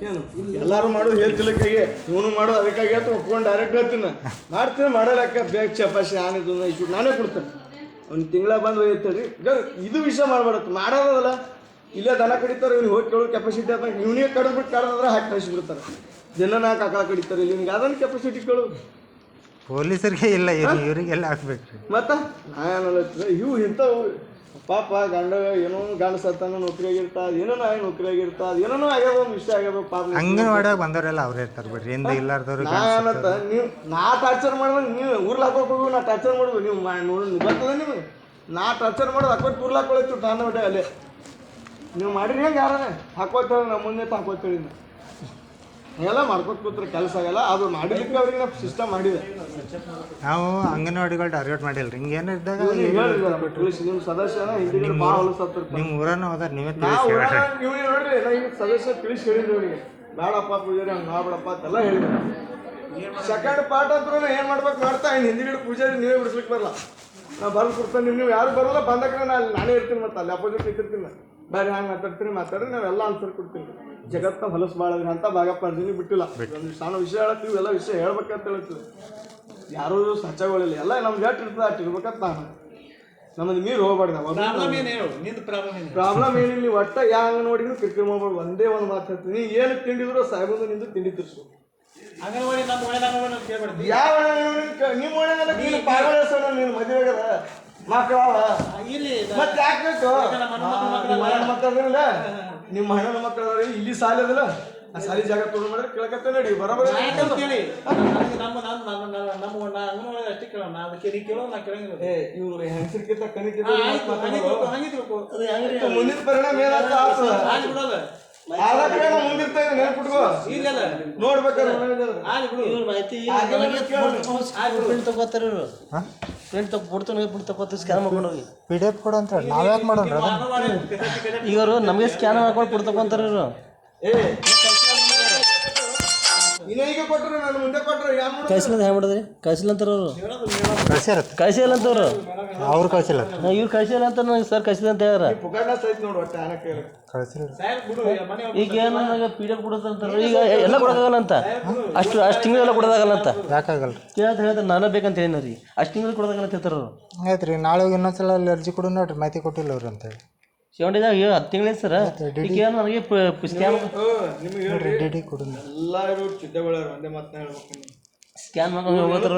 ಏನು ಎಲ್ಲರೂ ಮಾಡೋದು ಹೇಳ್ತಿಲ್ಲಕ್ಕಾಗಿ ಇವನು ಮಾಡೋದು ಅದಕ್ಕಾಗಿ ಅಂತ ಒಪ್ಕೊಂಡು ಡೈರೆಕ್ಟ್ ಹೇಳ್ತೀನಿ ಮಾಡ್ತೀನಿ ಮಾಡಲಕ್ಕ ಬೇಗ ಚಪಾಸಿ ಆನಿದ್ದು ಇಷ್ಟು ನಾನೇ ಕೊಡ್ತೇನೆ ಒಂದು ತಿಂಗಳ ಬಂದು ಒಯ್ಯುತ್ತೇಳಿ ಇದು ವಿಷಯ ಮಾಡಬಾರದು ಮಾಡೋದಲ್ಲ ಇಲ್ಲೇ ದನ ಕಡಿತಾರೆ ಇವ್ನು ಹೋಗಿ ಕೇಳೋ ಕೆಪಾಸಿಟಿ ಅಂತ ಇವನಿಗೆ ಕಡಿದ್ಬಿಟ್ಟು ಕಡಿದ್ರೆ ಹಾಕಿ ಕಳಿಸ್ಬಿಡ್ತಾರೆ ದಿನ ನಾಲ್ಕು ಆಕಳ ಕಡಿತಾರೆ ಇಲ್ಲಿ ನಿಮ್ಗೆ ಅದನ್ನು ಕೆಪಾಸಿಟಿ ಕೇಳು ಪೊಲೀಸರಿಗೆ ಇಲ್ಲ ಇವರಿಗೆಲ್ಲ ಹಾಕ್ಬೇಕ್ರಿ ಮತ್ತು ನಾನು ಇವು ಇಂಥವು ಪಾಪ ಗಂಡ ಏನೋ ಗಂಡ ಸತ್ತಾನ ನೌಕರಿಯಾಗಿರ್ತಾ ಏನೋ ನಾಯಿ ನೌಕರಿಯಾಗಿರ್ತಾ ಅದೇನೋ ಆಗ್ಯಾವ ಒಂದು ವಿಷಯ ಆಗ್ಯಾವ ಪಾಪ ಅಂಗನವಾಡಿಯಾಗ ಬಂದವರೆಲ್ಲ ಅವ್ರು ಇರ್ತಾರೆ ಬಿಡ್ರಿ ಹಿಂದೆ ಇಲ್ಲಾರ್ದವ್ರು ನಾನತ್ತ ನೀವು ನಾ ಟಾರ್ಚರ್ ಮಾಡಿದಾಗ ನೀವು ಊರ್ಲಿ ಹಾಕೋಕೆ ಹೋಗಿ ನಾ ಟಾರ್ಚರ್ ಮಾಡ್ಬೋದು ನೀವು ನೋಡಿ ಬರ್ತದೆ ನಿಮಗೆ ನಾ ಟಾರ್ಚರ್ ಮಾಡೋದು ಹಾಕೋದು ಊರ್ಲಿ ಹಾಕೊಳತ್ತು ನಾನು ಹೊಟ್ಟೆ ಅಲ್ಲೇ ನೀವು ಮಾಡಿರಿ ಹೆಂಗೆ ಯಾರೇ ಹಾಕೋತೇಳಿ ನಮ್ಮ ಮುಂದೆ ಹಾಕೋತೇಳಿ ಹಂಗೆಲ್ಲ ಮಾಡ್ಕೊತ ಕೂತ್ರೆ ಕೆಲಸ ಆಗಲ್ಲ ಅದು ಮಾಡಲಿಕ್ಕೆ ಅವ್ರಿಗೆ ನಾವು ಸಿಸ್ಟಮ್ ಮಾಡಿದೆ ನಾವು ಅಂಗನವಾಡಿಗಳು ಟಾರ್ಗೆಟ್ ಮಾಡಿಲ್ಲ ರೀ ಹಿಂಗೇನು ಇದ್ದಾಗ ನಿಮ್ಮ ಸದಸ್ಯನ ಹಿಂದಿನ ಭಾಳ ಹೊಲಸತ್ತಿರ್ತಾರೆ ನಿಮ್ಮ ಊರನ್ನು ಹೋದ್ರೆ ನೀವೇ ನೀವು ನೋಡ್ರಿ ನಾ ಈಗ ಸದಸ್ಯ ತಿಳಿಸಿ ಹೇಳಿದ್ರಿ ಅವನಿಗೆ ಬೇಡಪ್ಪ ಪೂಜಾರಿ ಹಂಗೆ ಮಾಡ್ಬೇಡಪ್ಪ ಅಂತೆಲ್ಲ ಹೇಳಿದ್ರು ಸೆಕೆಂಡ್ ಪಾರ್ಟ್ ಅಂದ್ರೂ ಏನು ಮಾಡ್ಬೇಕು ಮಾಡ್ತಾ ಇನ್ನು ಹಿಂದಿನ ಪೂಜಾರಿ ನೀವೇ ಬಿಡಿಸ್ಲಿಕ್ಕೆ ಬರಲ್ಲ ನಾ ಬರ್ದು ಕೊಡ್ತೇನೆ ನೀವು ಯಾರು ಬರೋಲ್ಲ ಬಂದಾಗ ನಾನೇ ಇರ್ತೀನಿ ಮತ್ತೆ ಅಲ್ಲಿ ಅಪೋಸಿಟ್ ಇರ್ತೀನಿ ಬೇರೆ ಹ್ಯಾಂಗೆ ಮಾತಾಡ್ರಿ ನಾವೆಲ್ಲ ಆನ್ಸರ್ ಕೊಡ್ತೀನಿ ಜಗತ್ತ ಹೊಲಸು ಬಾಳದ್ರಿ ಅಂತ ಭಾಗಪ್ಪ ಅರ್ಜಿನಿ ಬಿಟ್ಟಿಲ್ಲ ಒಂದು ಸಣ್ಣ ವಿಷಯ ಹೇಳತ್ತೀವಿ ಎಲ್ಲ ವಿಷಯ ಹೇಳ್ಬೇಕಂತ ಹೇಳ್ತೀವಿ ಯಾರೂ ಸಚ್ಚಗಳಿಲ್ಲ ಎಲ್ಲ ನಮ್ಗೆ ಎಷ್ಟು ಇರ್ತದೆ ಅಷ್ಟು ಇರ್ಬೇಕಂತ ನಾನು ನಮ್ಮದು ಮೀರು ಹೋಗ್ಬಾರ್ದು ನಾವು ಪ್ರಾಬ್ಲಮ್ ಏನಿಲ್ಲ ನೀವು ಒಟ್ಟ ಯಾವ ಅಂಗನವಾಡಿಗೂ ಕಿರಿಕಿರಿ ಮಾಡ್ಬಾರ್ದು ಒಂದೇ ಒಂದು ಮಾತು ಹೇಳ್ತೀನಿ ನೀ ಏನು ತಿಂಡಿದ್ರು ಸಾಹೇಬಂದು ನಿಂದು ತಿಂಡಿ ತಿರ್ಸು ಯಾವ ನಿಮ್ಮ ಒಳಗೆಲ್ಲ ನೀನು ಪಾಲ್ಗೊಳಿಸೋಣ ನೀನು ಮದುವೆ ಆಗದ ಮಕ್ಕಳವ ಮತ್ತೆ ಯಾಕೆ ಬೇಕು ಮಕ್ಕಳಿಲ್ಲ ನಿಮ್ಮ ಹಣ್ಣನ ಮಕ್ಕಳು ಇಲ್ಲಿ ಸಾಲಿ ಅದಲ್ಲ ಆ ಸಾಲಿ ಜಾಗ ತೊಗೊಂಡು ಮಾಡಿದ್ರೆ ಕೇಳಕತ್ತೆ ನಡಿ ಬರೋಬರ ಇವ್ರು ಹೆಂಗಸರ್ಕಿಂತ ಮುಂದಿನ ಪರಿಣಾಮ ಏನಾಗ್ತದೆ ಮುಂದಿರ್ತಾ ಇದೆ ನೆನಪಿಟ್ಕೋ ನೋಡ್ಬೇಕಾದ್ರೆ ಸ್ಕ್ಯಾನ್ ಮಾಡ್ಕೊಂಡು ಹೋಗಿ PDF ಕೊಡು ಅಂತ ನಾವ್ ಯಾಕೆ ಮಾಡೋಣ ಈಗ ಅವರು ನಮಗೆ ಸ್ಕ್ಯಾನ್ ಮಾಡ್ಕೊಂಡು ಕೊಡ್ ತಗೊಂತಾರ ಇವರು ಈಗ ಕೊಟ್ಟರು ನಾನು ಮುಂದೆ ಕೊಟ್ಟರು ಕಳ್ಸಿಲ್ಲ ಹೆಂಗೆ ಮಾಡಿದ್ರಿ ಕಳ್ಸಿಲ್ಲ ಅಂತಾರ ಅವರು ಕಳ್ಸಿಲ್ಲ ಅಂತವ್ರು ಅವ್ರು ಕಳ್ಸಿಲ್ಲ ಇವ್ರು ಕಳ್ಸಿಲ್ಲ ಅಂತ ಸರ್ ಕಳ್ಸಿಲ್ಲ ಅಂತ ಹೇಳ್ಯಾರ ಈಗ ಏನು PDF ಕೊಡೋದಂತಾರ ಈಗ ಎಲ್ಲ ಕೊಡೋದಾಗಲ್ಲ ಅಂತ ಅಷ್ಟು ತಿಂಗಳೆಲ್ಲ ಕೊಡೋದಾಗಲ್ಲ ಅಂತ ಯಾಕಾಗಲ್ಲ ಹೇಳ್ತಾರೆ ನಾನೇ ಬೇಕಂತ ಹೇಳಿನ ರೀ ಅಷ್ಟು ತಿಂಗಳು ಕೊಡೋದಾಗಲ್ಲ ಅಂತ ಹೇಳ್ತಾರ ಅವರು ಆಯ್ತು ರೀ ನಾಳೆ ಇನ್ನೊಂದ್ಸಲ ಅಲ್ಲಿ ಅರ್ಜಿ ಕೊಡು ನೋಡ್ರಿ ಮಾಹಿತಿ ಕೊಟ್ಟಿಲ್ಲ ಅವ್ರು ಅಂತೇಳಿ 7 ಡೇದಾಗ 10 ತಿಂಗಳೇ ಸರ್ ಈಗ ಏನು ನನಗೆ ಸ್ಕ್ಯಾನ್ ನಿಮಗೆ DD ಕೊಡು ಎಲ್ಲರೂ ಚಿದ್ದಗಳು ಒಂದೇ ಮಾತನ್ನ ಹೇಳ್ಬೇಕು ಸ್ಕ್ಯಾನ್ ಮಾಡ್ಕೊಂಡು ಹೋಗ್ತಾರ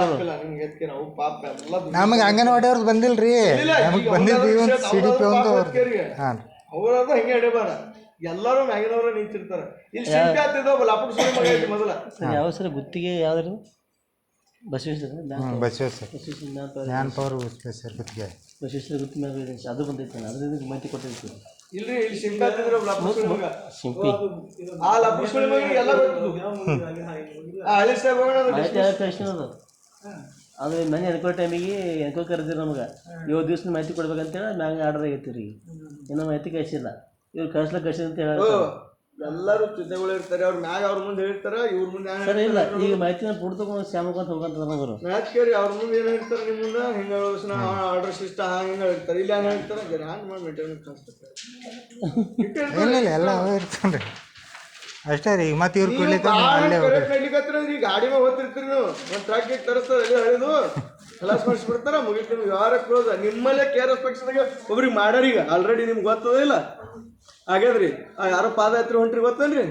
ನಾವು ಪಾಪ ಎಲ್ಲ ನಮಗೆ ಅಂಗನವಾಡಿ ಅವ್ರದ್ದು ಬಂದಿಲ್ರಿ ನಮಗೆ ಬಂದಿದ್ವಿ ಒಂದು CDP ಒಂದು ಹಾಂ ಅವ್ರದ ಹೆಂಗೆ ಹಿಡಿಬಾರ ಎಲ್ಲರೂ ಮ್ಯಾಗಿನವ್ರ ನಿಂತಿರ್ತಾರೆ ಇಲ್ಲಿ ಶಿಲ್ಪಿ ಆಗ್ತಿದ್ದವ ಲಾಪುಟ್ ಸುಳಿ ಮಗ ಐತಿ ಮೊದಲ ಯಾವ ಸರ್ ಗುತ್ತಿಗೆ ಯಾವ್ದು ಬಸವೇಶ್ವರ ಜ್ಞಾನ ಪವರ್ ಸರ್ ಗುತ್ತಿಗೆ ಬಸವೇಶ್ವರ ಗುತ್ತಿ ಮ್ಯಾಗ ಅದು ಬಂದೈತೆ ಅದರಿಂದ ಮಾಹಿತಿ ಕೊಟ್ಟಿರ್ತೀವಿ ಇಲ್ರಿ ಇಲ್ಲಿ ಶಿಲ್ಪಿ ಆಗ್ತಿದ್ರು ಲಾಪುಟ್ ಸುಳಿ ಮಗ ಶಿಂಪಿ ಆ ಲಾಪುಟ್ ಸುಳಿ ಮಗ ಎಲ್ಲ ಗೊತ್ತು ಹಳಿ ಸಾಹೇಬ್ ಮಾಹಿತಿ ಕಳಿಸಿನದು ಅಂದ್ರೆ ಮನೆ ಎನ್ಕೋ ಟೈಮಿಗೆ ಎನ್ಕೋ ಕರೆದಿರಿ ನಮ್ಗೆ 7 ದಿವಸ ಮಾಹಿತಿ ಕೊಡ್ಬೇಕಂತೇಳಿ ಮ್ಯಾಂಗ ಆರ್ಡರ್ ಆಗೈತಿ ರೀ ಇನ್ನೂ ಮಾಹಿತಿ ಕಳಿಸಿಲ್ಲ ಇವ್ರು ಕಳಿಸಿ ಅಂತ ಹೇಳ ಎಲ್ಲರೂ ಚಿದ್ದಗಳು ಇರ್ತಾರೆ ಅವ್ರ ಮ್ಯಾಗ ಅವ್ರ ಮುಂದೆ ಹೇಳ್ತಾರೆ ಇವ್ರ ಮುಂದೆ ಸರ್ ಇಲ್ಲ ಈಗ ಮಾಹಿತಿನ ಫುಡ್ ತಗೊಂಡು ಶ್ಯಾಮಕಂತ ಹೋಗಂತ ನಮಗರು ಮ್ಯಾಚ್ ಕೇಳಿ ಅವ್ರ ಮುಂದೆ ಏನು ಹೇಳ್ತಾರೆ ನಿಮ್ಮ ಮುಂದೆ ಹಿಂಗೆ ಆರ್ಡರ್ ಸಿಸ್ಟಮ್ ಹಿಂಗೆ ಹೇಳ್ತಾರೆ ಇಲ್ಲ ಏನು ಹೇಳ್ತಾರೆ ಜರ ಹ್ಯಾಂಗ್ ಮಾಡಿ ಮೇಂಟೈನ್ ಇಲ್ಲ ಎಲ್ಲ ಅವೇ ಇರ್ತಾನೆ ರೀ ಅಷ್ಟೇ ರೀ ಮತ್ತೆ ಇವ್ರು ಕೊಡ್ಲಿಕ್ಕೆ ಈ ಗಾಡಿ ಮೇಲೆ ಹೋಗ್ತಿರ್ತೀರಿ ನೀವು ಒಂದು ಟ್ರಕ್ ತರಿಸ್ತಾರೆ ಎಲ್ಲಿ ಹೇಳಿದು ಕಲಾಸ್ ಮಾಡಿಸ್ಬಿಡ್ತಾರ ಮುಗಿತು ವ್ಯವಹಾರ ಕ್ಲೋಸ್ ನಿಮ್ಮಲ್ಲೇ KRS ಪಕ್ಷದಾಗ ಒಬ್ರಿಗೆ ಮಾಡ್ಯಾರೀಗ ಆಲ್ರೆಡಿ ನಿಮ್ಗೆ ಗೊತ್ತದ ಇಲ್ಲ ಆಗ್ಯದ್ರಿ ಯಾರೋ ಪಾದಯಾತ್ರೆ ಹೊಂಟ್ರಿ ಗೊತ್ತೇನ್ರಿ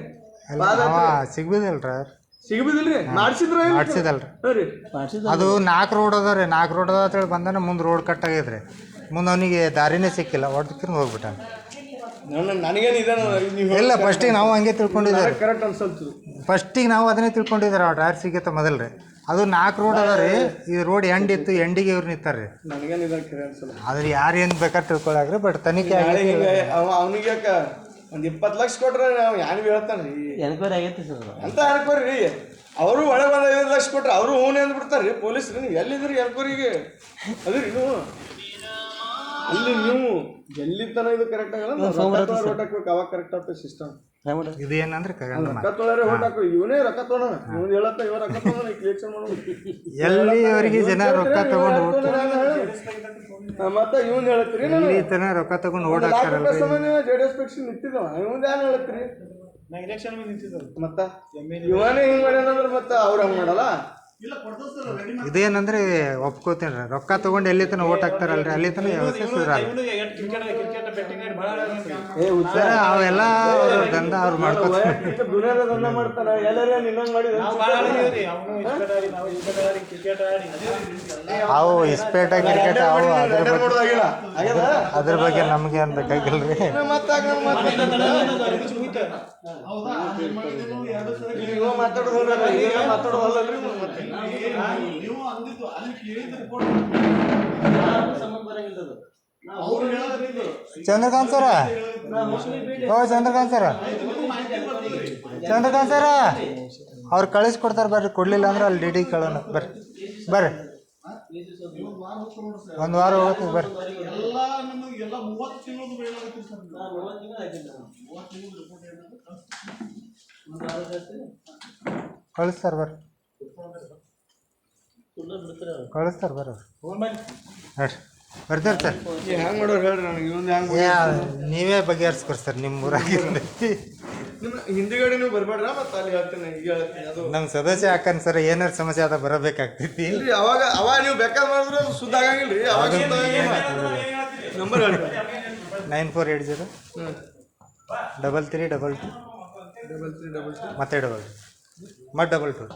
ಸಿಗ್ಬಿದಿಲ್ರಿ ಮಾಡ್ಸಿದಲ್ರಿ ಅದು 4 ರೋಡ್ ಅದ ರೀ 4 ರೋಡ್ ಅದ ಅಂತೇಳಿ ಬಂದಾನ ಮುಂದೆ ರೋಡ್ ಕಟ್ ಆಗೈತ್ರಿ ಮುಂದೆ ಅವನಿಗೆ ದಾರಿನೇ ಸಿಕ್ಕಿಲ್ಲ ಹೊಡ್ಕಿರ್ ಹೋಗ್ಬಿಟ್ಟ ನನಗೇನು ಇಲ್ಲ ಫಸ್ಟಿಗೆ ನಾವು ಹಂಗೆ ತಿಳ್ಕೊಂಡಿದ್ದಾರೆ ಕರೆಕ್ಟ್ ಅನ್ಸಲ್ತು ಫಸ್ಟಿಗೆ ನಾವು ಅದನ್ನೇ ತಿಳ್ಕೊಂಡಿದ್ದಾರೆ ಆ ಡ್ರೈವರ್ ಸಿಗತ್ತ ಮೊದಲು ರೀ ಅದು 4 ರೋಡ್ ಅದ ರೀ ಈ ರೋಡ್ ಇತ್ತು ಎಂಡಿಗೆ ಇವ್ರು ನಿಂತಾರ ರೀ ನನಗೇನು ಇದನ್ನು ಕರೆ ಅನ್ಸಲ್ಲ ಆದ್ರೆ ಯಾರು ಏನು ಬೇಕಾದ್ರೆ ತಿಳ್ಕೊಳಾಗ್ರಿ ಬಟ್ ತನಿಖೆ ಅವನಿಗೆ ಯಾಕ ಒಂದು 20 ಲಕ್ಷ ಕೊಟ್ರೆ ನಾವು ಯಾನಿಗೆ ಹೇಳ್ತಾನೆ ರೀ ಎನ್ಕ್ವೈರಿ ಆಗೈತಿ ಸರ್ ಅಂತ ಎನ್ಕ್ವೈರಿ ರೀ ಅವರು ಒಳಗೆ ಒಂದು 5 ಲಕ್ಷ ಕೊಟ್ರೆ ಅವರು ಹೂನೆ ಅಂದ್ಬಿಡ್ತಾರೆ ರೀ ಪೊಲೀಸ್ರು ನೀವು ಎಲ್ಲಿದ್ರಿ ಎನ್ಕ್ವೈರಿಗೆ ಅದು ರೀ ನೀವು ಅಲ್ಲಿ ನೀವು ಎಲ್ಲಿ ತನ ಇದು ಕರೆಕ್ಟ್ ಆಗಲ್ಲ ರೋಟ್ ಹಾಕ್ಬೇಕು ಅವಾಗ ಕರೆಕ್ಟ್ ಆಗ್ತದೆ ಸಿಸ್ಟಮ್ ಇದು ಏನಂದ್ರೆ ರೊಕ್ಕ ತೊಗೊಳರೆ ಓಟ್ ಹಾಕು ಇವನೇ ರೊಕ್ಕ ತೊಗೊಳ ಇವ್ನು ಹೇಳತ್ತ ಇವ ರೊಕ್ಕ ತೊಗೊಳ ಇಲೆಕ್ಷನ್ ಮಾಡೋದು ಎಲ್ಲಿ ಅವರಿಗೆ ಜನ ರೊಕ್ಕ ತಗೊಂಡು ಮತ್ತೆ ಇವನ್ ಹೇಳತ್ರಿ ರೊಕ್ಕ ತಗೊಂಡು ಓಟ್ ಹಾಕ್ತಾರಲ್ಲ JDS ಪಕ್ಷ ನಿಂತಿದ್ದವ ಇವನ್ ಏನ್ ಹೇಳತ್ರಿ ಮತ್ತ ಇವನೇ ಹಿಂಗ್ ಮಾಡ್ಯಾನಂದ್ರೆ ಮತ್ತೆ ಅವ್ರ ಹಂಗ್ ಮಾಡಲ್ಲ. ಇದೇನಂದ್ರೆ ಒಪ್ಕೋತೀನಿ ರೀ, ರೊಕ್ಕ ತೊಗೊಂಡು ಎಲ್ಲಿ ತನಕ ಓಟ್ ಹಾಕ್ತಾರಲ್ರಿ ಅಲ್ಲಿ ತನಕ ವ್ಯವಸ್ಥೆ ಸುಧಾರ ಸರ್. ಅವೆಲ್ಲ ಅವ್ರ ದಂಧ ಅವ್ರು ಮಾಡ್ಕೋತಾರೆ. ದುನಿಯಾದ ದಂಧ ಮಾಡ್ತಾನ ಎಲ್ಲರೂ ನಿನ್ನಂಗ್ ಮಾಡಿದ್ರೆ ಅವು ಇಸ್ಪೇಟ ಕ್ರಿಕೆಟ್ ಅವು ಅದ್ರ ಬಗ್ಗೆ ನಮ್ಗೆ ಏನ್ ಬೇಕಾಗಿಲ್ರಿ. ಮಾತಾಡೋದಲ್ರಿ ಚಂದ್ರಕಾಂತ್ ಸರ, ಓ ಚಂದ್ರಕಾಂತ್ ಸರ, ಚಂದ್ರಕಾಂತ್ ಸರ ಅವ್ರು ಕಳಿಸ್ಕೊಡ್ತಾರೆ ಬರ್ರಿ. ಕೊಡ್ಲಿಲ್ಲ ಅಂದ್ರೆ ಅಲ್ಲಿ ಡಿ ಕಳೋಣ. ಬರ್ರಿ ಬರ್ರಿ, ಒಂದು ವಾರ ಹೋಗ್ತೀವಿ ಬರ್ರಿ. ಕಳಿಸ್ತಾರೆ ಬರ್ರಿ, ಕಳಿಸ್ತಾರೆ ಬರ್ರಿ. ನೋಡ್ರಿ ಬರ್ತಾರೆ ಸರ್. ಹೆಂಗ್ ಮಾಡೋರು ಹೇಳ್ರಿ ನನಗೆ ಇನ್ನೊಂದು ಹೆಂಗ್ ನೀವೇ ಬಗೆಹರಿಸ್ಕೊರಿ ಸರ್ ನಿಮ್ಮ ಊರಾಗಿಂದ. ಹಿಂದಿಗಡೆ ನೀವು ಬರ್ಬೇಡ್ರ ಮತ್ತೆ ಅಲ್ಲಿ ಹೇಳ್ತೀನಿ ಈಗ ಹೇಳ್ತೀನಿ. ಅದು ನಮ್ಮ ಸದಸ್ಯ ಹಾಕನ್ ಸರ್, ಏನಾರು ಸಮಸ್ಯೆ ಅದ ಬರಬೇಕಾಗ್ತೈತಿ. ಇಲ್ರಿ ಅವಾಗ ನೀವು ಬೇಕಾದ್ ಮಾಡಿದ್ರೆ ಸುದ್ದ ಆಗಂಗಿಲ್ರಿ. ಅವಾಗ ನಂಬರ್ ಹೇಳ್ರಿ 9480 33 ಮತ್ತೆ 22 ಮತ್ತೆ 22.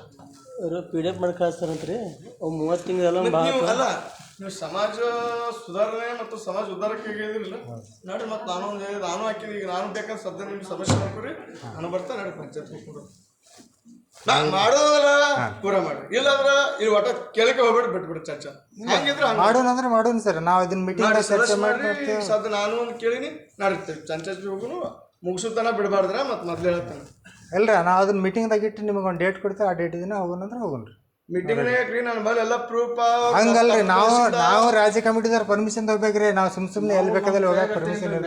ಅವರು PDF ಮಾಡಿ ಕಳಿಸ್ತಾರಂತ್ರಿ. ಅವು 30 ತಿಂಗಳೆಲ್ಲ ನೀವು ಅಲ್ಲ ನೀವು ಸಮಾಜ ಸುಧಾರಣೆ ಮತ್ತು ಸಮಾಜ ಉದ್ಧಾರಕ್ಕೆ ಹೇಳಿದ್ರಿಲ್ಲ ನೋಡ್ರಿ. ಮತ್ತೆ ನಾನು ಹಾಕಿದ್ವಿ. ಈಗ ನಾನು ಬೇಕಾದ್ರೆ ಸದ್ಯ ನಿಮ್ಗೆ ಸಮಸ್ಯೆ ಮಾಡ್ಕೊರಿ, ನಾನು ಬರ್ತಾ ನೋಡಿ ಪಂಚಾಯತ್ ಹೋಗ್ಕೊಂಡು ಮಾಡೋದಲ್ಲ ಪೂರ ಮಾಡ್ರಿ. ಇಲ್ಲಾಂದ್ರೆ ಇಲ್ಲಿ ಒಟ್ಟ ಕೇಳಕ್ಕೆ ಹೋಗ್ಬೇಡಿ, ಬಿಟ್ಬಿಡಿ ಚರ್ಚೆ. ಹಂಗಿದ್ರೆ ಮಾಡೋಣ ಅಂದ್ರೆ ಮಾಡೋಣ ಸರ್. ನಾವು ಇದನ್ನ ಮೀಟಿಂಗ್ ಚರ್ಚೆ ಮಾಡಿ ಸದ್ಯ ನಾನು ಒಂದು ಕೇಳಿನಿ ನಡೀತೇವೆ. ಪಂಚಾಯತ್ ಹೋಗುನು ಮುಗಿಸುತ್ತಾನ ಬಿಡಬಾರ್ದ್ರ ಮತ್ತೆ ಮೊದ್ಲು ಹೇಳ್ತಾನೆ. ಅಲ್ರಿ ನಾವು ಅದನ್ನ ಮೀಟಿಂಗ್ದಾಗ ಇಟ್ಟು ನಿಮಗೆ ಒಂದು ಡೇಟ್ ಕೊಡ್ತೇವೆ. ಆ ಡೇಟ್ ದಿನ ಹೋಗೋಣ ಅಂದ್ರೆ ಹೋಗೋಣ್ರಿ. ಮೀಟಿಂಗ್ ಯಾಕ್ರಿ ನನ್ನ ಬಳಿ ಎಲ್ಲ ಪ್ರೂಫ್ ಹಂಗಲ್ರಿ. ನಾವು ರಾಜ್ಯ ಕಮಿಟಿದವ್ರ ಪರ್ಮಿಷನ್ ತಗೋಬೇಕ್ರಿ. ನಾವು ಸುಮ್ಮನೆ ಎಲ್ಲಿ ಬೇಕಾದಲ್ಲಿ ಹೋಗಕ್ಕೆ ಪರ್ಮಿಷನ್ ಇಲ್ಲ.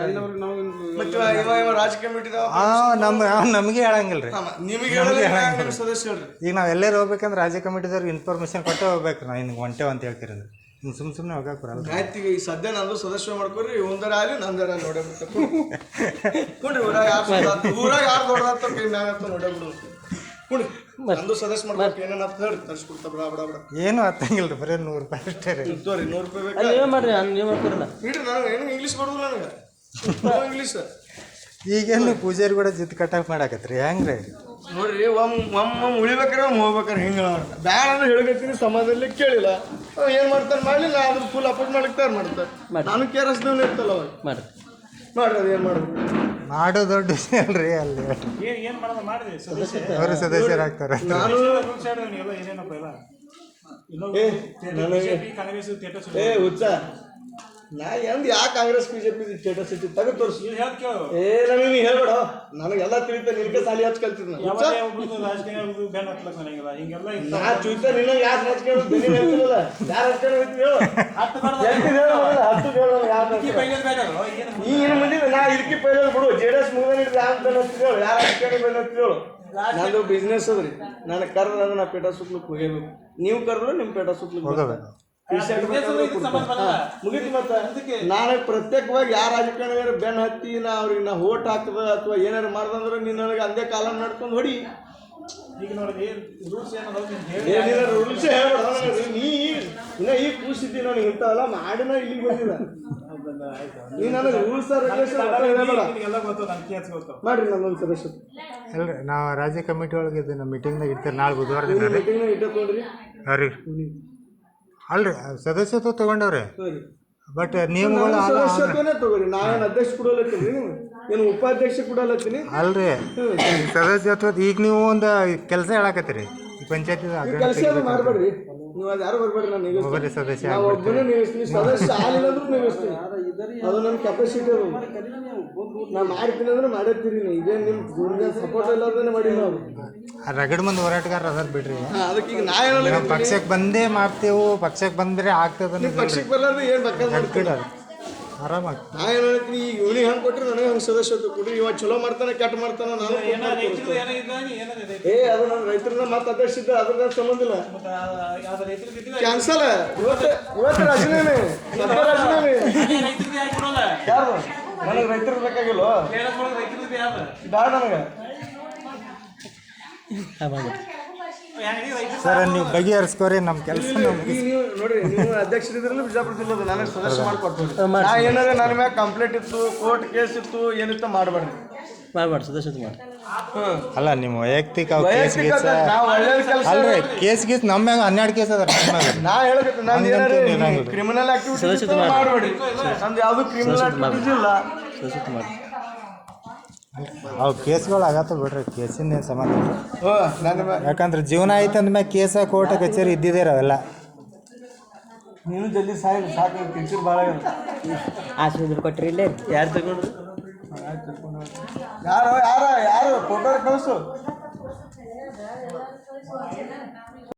ರಾಜ ಕಮಿಟಿ ನಮಗೆ ಹೇಳಂಗಿಲ್ರಿ. ನಿಮಗೆ ಸದಸ್ಯರು ಈಗ ನಾವು ಎಲ್ಲರೂ ಹೋಗ್ಬೇಕಂದ್ರೆ ರಾಜ್ಯ ಕಮಿಟಿದವ್ರಿಗೆ ಇನ್ಫಾರ್ಮೇಶನ್ ಕೊಟ್ಟೆ ಹೋಗ್ಬೇಕು. ನಾವು ಹಿಂಗೆ ಹೊಂಟೇವ್ ಅಂತ ಹೇಳ್ತೀರಿ ಅಂದ್ರೆ ಹಿಂಗೆ ಸುಮ್ಮನೆ ಹೋಗಕ್ಕೆ ಬರಲ್ಲ. ಆಯ್ತು ಈಗ ಈ ಸದ್ಯ ನಂದು ಸದಸ್ಯ ಮಾಡ್ಕೊರಿ. ಒಂದರ ಆಗಲಿ ನಂದರ ನೋಡೇ ಕುಣ್ರಿ. ಊರಾಗ ಯಾರು ದೊಡ್ಡದಾಗ್ತ ಕೈ ಮ್ಯಾಗ ನೋಡೇ ಬಿಡು. ಕುಣ್ರಿ ನಂದು ಸದಸ್ಯ ಮಾಡ್ಬೇಕು. ಏನೇನು ಅಂತ ಹೇಳಿ ತರಿಸ್ಕೊಡ್ತಾ ಬಿಡ ಬಿಡ ಬಿಡ. ಏನು ಹತ್ತಂಗಿಲ್ರಿ, ಬರೀ 100 ರೂಪಾಯಿ ಅಷ್ಟೇ ರೀ. ತೋರಿ 100 ರೂಪಾಯಿ ಬೇಕು. ನೀವೇ ಮಾಡ್ರಿ, ನೀವು ಮಾಡ್ತೀರಲ್ಲ. ಇಡ್ರಿ ನನಗೆ ಏನು ಇಂಗ್ಲೀಷ್ ಬರೋದಿಲ್ಲ ನನಗೆ. ಇಂಗ್ಲೀಷ್ ಈಗೇನು ಪೂಜಾರಿ ಕೂಡ ಜಿತ್ ಕಟ್ಟಾಕ್ ಮಾಡಾಕತ್ರಿ ಹೆಂಗ್ರಿ? ನೋಡ್ರಿ ಒಮ್ಮೆ ಉಳಿಬೇಕಾರೆ ಹೋಗ್ಬೇಕಾರೆ ಹಿಂಗೆ ಬ್ಯಾಡ ಅಂದ್ರೆ ಹೇಳ್ಕತ್ತೀನಿ. ಸಮಾಜದಲ್ಲಿ ಕೇಳಿಲ್ಲ ಏನು ಮಾಡ್ತಾರೆ ಮಾಡಲಿ. ನಾ ಅದ್ರ ಫುಲ್ ಅಪೋಸ್ ಮಾಡ್ತಾರೆ ಮಾಡ್ತಾರೆ. ನಾನು ಕೇರಸ್ದವ್ನು ಇರ್ತಲ್ಲ ಅವಾಗ ಮಾಡ್ರಿ ಮಾಡ್ರಿ. ಅದು ಏನು ಮಾಡೋದು ಮಾಡೋ ದೊಡ್ಡ ವಿಷಯ ಅಲ್ರಿ. ಅಲ್ಲಿ ಅವರು ಸದಸ್ಯರಾಗ್ತಾರೆ. ನಾನು ಹುಚ್ಚ ನಾ ಎಂದ್ ಯಾಕೆ ಕಾಂಗ್ರೆಸ್ ಬಿಜೆಪಿ ಸ್ಟೇಟಸ್ ಇಟ್ಟು ತಗ ತೋರಿಸಿ. ನನಗೆ ನೀ ಹೇಳ್ಬೇಡ, ನನಗೆಲ್ಲ ತಿಳಿತ. ನಿನ್ಗೆ ಸಾಲಿ ಹಚ್ಚ ಕಲ್ತಿದ್ ನಾ ಚೂತ. ನಿನ್ನ ಯಾಕೆ ಹಚ್ಕೊಂಡು ಬೆನ್ನಿನ ಹೇಳ್ತಿರಲ್ಲ. ಯಾರು ಹಚ್ಕೊಂಡು ಹೋಗ್ತೀವಿ ಈಗಿನ ಮಂದಿ ನಾ ಇದಕ್ಕೆ ಪೈಲ ಬಿಡು. JDS ಮುಗಿದ ಹಿಡಿದು ಯಾವ ಬೆನ್ ಹಚ್ತಿದೇಳು, ಯಾರು ಹಚ್ಕೊಂಡು ಬೆನ್ ಹಚ್ತಿದೇಳು. ನಂದು ಬಿಸ್ನೆಸ್ ಅದ್ರಿ. ನನಗೆ ಕರೆದ್ರೆ ನಾ ಪೇಟ ಸುತ್ತಲಿಕ್ಕೆ ಹೋಗಬೇಕು. ನೀವು ಕರೆದ್ರೆ ನಿಮ್ಮ ಪೇಟ ಸುತ್ತಲಿಕ್ಕೆ ಹೋಗಬೇಕು. ಮುಗಿತು. ಮತ್ತೆ ನಾನು ಪ್ರತ್ಯೇಕವಾಗಿ ಯಾರು ರಾಜಕಾರಣಿಗಾರ ಬೆನ್ ಹತ್ತಿ ನಾ ಅವ್ರಿಗೆ ನಾ ಓಟ್ ಹಾಕದ ಅಥವಾ ಏನಾರು ಮಾಡ್ದಂದ್ರೆ ನೀನು ನನಗೆ ಅಂದೇ ಕಾಲ ನಡ್ಕೊಂಡು ಹೊಡಿ. ರೂಲ್ಸ್ ಹೇಳ್ಬೇಡ. ನೀ ಇನ್ನ ಈಗ ಕೂಸಿದ್ದಿ ನನಗೆ ಇಂಥವೆಲ್ಲ ಮಾಡಿನ ಇಲ್ಲಿಗೆ ಬಂದಿಲ್ಲ. ನೀ ನನಗೆ ರೂಲ್ಸ್ ಮಾಡ್ರಿ. ನನ್ನೊಂದು ಸದಸ್ಯ ಅಲ್ರಿ ನಾವು ರಾಜ್ಯ ಕಮಿಟಿ ಒಳಗೆ ಇದನ್ನ ಮೀಟಿಂಗ್ನಾಗ ಇರ್ತೀರಿ. ನಾಳೆ ಬುಧವಾರ ದಿನ ರೀ. ಮೀಟಿಂಗ್ನಾಗ ಇಟ್ಟೋಡ್ರಿ. ರೀ ಅಲ್ರಿ ಸದಸ್ಯತ್ವ ತಗೊಂಡವ್ರಿ. ಬಟ್ ನಿಯಮಗಳು ಸದಸ್ಯತ್ವನೇ ತಗೋರಿ. ನಾವೇನು ಅಧ್ಯಕ್ಷ ಕೊಡಲತ್ತೀನಿ, ಏನು ಉಪಾಧ್ಯಕ್ಷ ಕೊಡಲತ್ತೀನಿ ಅಲ್ರಿ. ಸದಸ್ಯತ್ವ ಈಗ ನೀವು ಒಂದು ಕೆಲಸ ಹೇಳಕತ್ತೀರಿ ಪಂಚಾಯತಿ ಕೆಲಸ ಮಾಡ್ಬೇಡ್ರಿ. ನೀವು ಅದು ಯಾರು ಬರ್ಬೇಡ್ರಿ. ನಾನು ಒಬ್ಬರೇ ಸದಸ್ಯ ನಾವು ಒಬ್ಬನೇ ನಿಲ್ಲಿಸ್ತೀನಿ. ಸದಸ್ಯ ಆಗಿಲ್ಲಂದ್ರೂ ನಿಲ್ಲಿಸ್ತೀನಿ. ಅದು ನನ್ನ ಕೆಪಾಸಿಟಿ. ಅದು ನಾ ಮಾಡ್ತೀನಿ ಅಂದ್ರೆ ಮಾಡಿರ್ತೀರಿ. ಇದೇನು ನಿಮ್ಮ ಸಪೋರ್ಟ್ ಇಲ್ಲಾರ್ದೇ ಮಾಡಿ ನಾವು ರಗಡ್ ಮಂದಿ ಹೋರಾಟಗಾರ ಅದಾರ ಬಿಡ್ರಿ. ಅದಕ್ಕೆ ಈಗ ನಾ ಏನಲ್ಲ ಪಕ್ಷಕ್ಕೆ ಬಂದೇ ಮಾಡ್ತೇವು, ಪಕ್ಷಕ್ಕೆ ಬಂದ್ರೆ ಆಗ್ತದ. ಪಕ್ಷಕ್ಕೆ ಬರ್ಲಾರ್ದು ಏನು ಬೇಕಾದ್ರೆ ಆರಾಮಾಗಿ ನಾ ಏನು ಹೇಳ್ತೀನಿ. ಈಗ ಇವನಿಗೆ ಹಂಗೆ ಕೊಟ್ರಿ ನನಗೆ ಹಂಗೆ ಸದಸ್ಯತ್ವ ಕೊಡ್ರಿ. ಇವಾಗ ಚಲೋ ಮಾಡ್ತಾನೆ ಕೆಟ್ಟ ಮಾಡ್ತಾನೆ ನಾನು ಅದು ನನ್ನ ರೈತರನ್ನ ಮತ್ತೆ ಅಧ್ಯಕ್ಷ ಇದ್ದ ಅದ್ರ ಸಂಬಂಧ ಇಲ್ಲ. ಕ್ಯಾನ್ಸಲ್ ಇವತ್ತು ರಾಜೀನಾಮೆ ಯಾರು ನನಗೆ ರೈತರು ಬೇಕಾಗಿಲ್ಲ. ಬೇಡ ನನಗೆ ಹಾಂ ಮಾಡ್ಬಿಡಿ. ಸರ್ ನೀವು ಬಗೆಹರಿಸ್ಕೋರಿ ನಮ್ಮ ಕೆಲಸ ಈಗ ನೀವು ನೋಡ್ರಿ ನೀವು ಅಧ್ಯಕ್ಷರಿದ್ರಲ್ಲಿ ಬಿಜಾಪುರ ಜಿಲ್ಲೆದು ನನಗೆ ಸದಸ್ಯ ಮಾಡಿಕೊಡ್ತೀವಿ ಮಾಡಿ. ನಾ ಏನಾರ ನನ್ನ ಮ್ಯಾಗ ಕಂಪ್ಲೇಂಟ್ ಇತ್ತು ಕೋರ್ಟ್ ಕೇಸ್ ಇತ್ತು ಏನಿತ್ತು ಮಾಡಬೇಡ್ರಿ ಮಾಡಿ ಸದಸ್ಯತೆ ಮಾಡಿ. ಅಲ್ಲ ನಿಮ್ಮ ವೈಯಕ್ತಿಕ ಅವು ಕೇಸ್ ವೈಯಕ್ತಿಕ ಗೀಸ್ ನಾವು ಒಳ್ಳೆ ಕೆಲಸ ಅಲ್ರಿ ಕೇಸ್ ಗೀಸ್ ನಮ್ಮ ಮ್ಯಾಗ 12 ಕೇಸ್ ಅದ ನಮ್ಮ ಮ್ಯಾಗ. ನಾ ಹೇಳಕತ್ತೀನಿ ನಂದು ಹಂಗಂತೂ ಏನಾರ ಏನಾಗೋದು? ಕ್ರಿಮಿನಲ್ ಆಕ್ಟಿವಿಟಿ ಸದಸ್ಯತೆ ಮಾಡಿ. ಮಾಡಬೇಡ್ರಿ ನಂದು ಯಾವುದು ಕ್ರಿಮಿನಲ್ ಆಕ್ಟಿವಿಟೀಸ್ ಇಲ್ಲ ಸದಸ್ಯತೆ ಮಾಡಿ. ಅವು ಕೇಸ್ಗಳು ಆಗತ್ತ ಬಿಡ್ರಿ, ಕೇಸಿನ ಏನು ಸಂಬಂಧ ಇಲ್ಲ. ನನ್ನ ಮ್ಯಾಗ ಯಾಕಂದ್ರೆ ಜೀವನ ಐತೆ ಅಂದ್ಮ್ಯಾಗ ಕೇಸ ಕೋರ್ಟ್ ಕಚೇರಿ ಇದ್ದಿದ್ದೇ ಅವೆಲ್ಲ. ನೀನು ಜಲ್ದಿ ಸಾಕು ಕಿರ್ಕಿರ್ ಭಾಳ ಆಸ್ಪತ್ರೆ ಕೊಟ್ರಿ ಇಲ್ಲೇ ಯಾರು ತಗೊಂಡ್ರು? ಯಾರು ಫೋಟೋ ಕಳಿಸು